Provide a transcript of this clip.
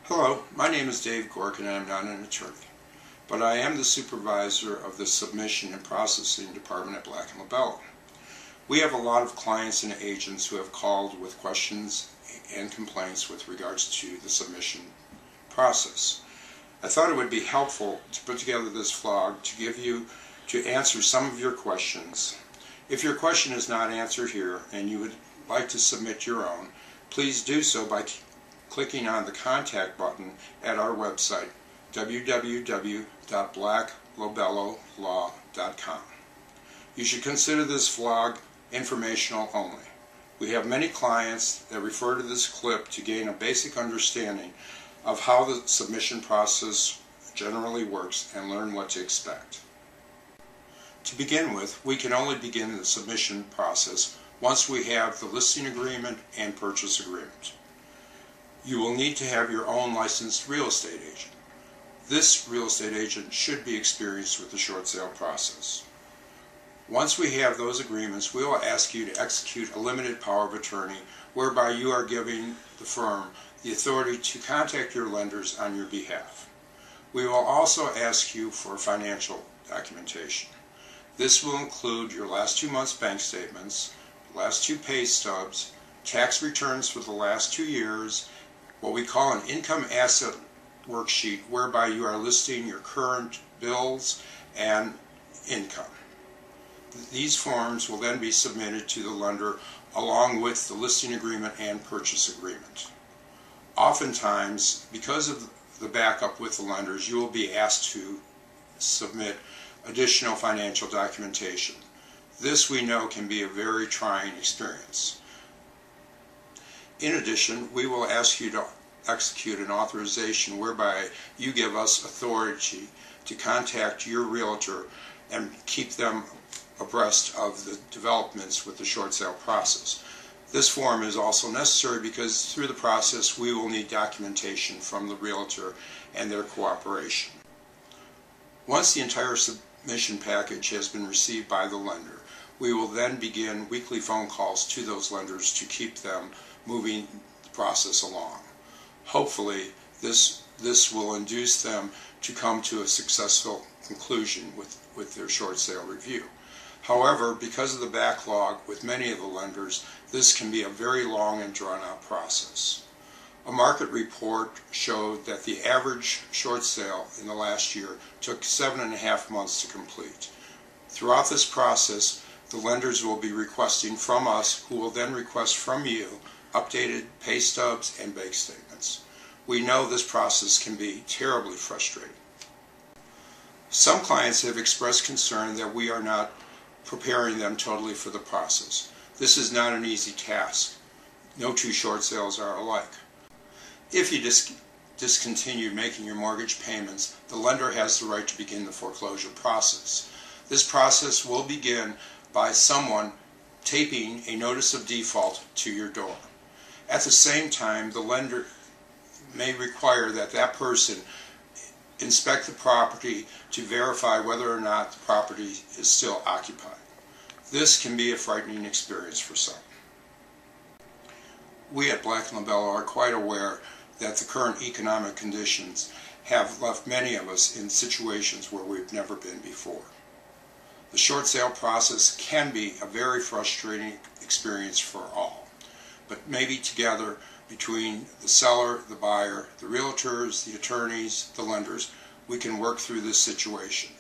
Hello, my name is Dave Gorka and I'm not an attorney, but I am the supervisor of the Submission and Processing Department at Black & LoBello. We have a lot of clients and agents who have called with questions and complaints with regards to the submission process. I thought it would be helpful to put together this vlog to answer some of your questions. If your question is not answered here and you would like to submit your own, please do so by clicking on the contact button at our website, www.blacklobellolaw.com. You should consider this vlog informational only. We have many clients that refer to this clip to gain a basic understanding of how the submission process generally works and learn what to expect. To begin with, we can only begin the submission process once we have the listing agreement and purchase agreement. You will need to have your own licensed real estate agent. This real estate agent should be experienced with the short sale process. Once we have those agreements, we will ask you to execute a limited power of attorney whereby you are giving the firm the authority to contact your lenders on your behalf. We will also ask you for financial documentation. This will include your last 2 months' bank statements, last 2 pay stubs, tax returns for the last 2 years, what we call an income asset worksheet whereby you are listing your current bills and income. These forms will then be submitted to the lender along with the listing agreement and purchase agreement. Oftentimes, because of the backup with the lenders, you will be asked to submit additional financial documentation. This we know can be a very trying experience. In addition, we will ask you to execute an authorization whereby you give us authority to contact your realtor and keep them abreast of the developments with the short sale process. This form is also necessary because through the process we will need documentation from the realtor and their cooperation. Once the entire submission package has been received by the lender, we will then begin weekly phone calls to those lenders to keep them moving the process along. Hopefully this will induce them to come to a successful conclusion with their short sale review. However, because of the backlog with many of the lenders, this can be a very long and drawn out process. A market report showed that the average short sale in the last year took 7.5 months to complete. Throughout this process, the lenders will be requesting from us, who will then request from you, updated pay stubs and bank statements. We know this process can be terribly frustrating. Some clients have expressed concern that we are not preparing them totally for the process. This is not an easy task. No two short sales are alike. If you discontinue making your mortgage payments, the lender has the right to begin the foreclosure process. This process will begin by someone taping a notice of default to your door. At the same time, the lender may require that that person inspect the property to verify whether or not the property is still occupied. This can be a frightening experience for some. We at Black & LoBello are quite aware that the current economic conditions have left many of us in situations where we've never been before. The short sale process can be a very frustrating experience for all, but maybe together between the seller, the buyer, the realtors, the attorneys, the lenders, we can work through this situation.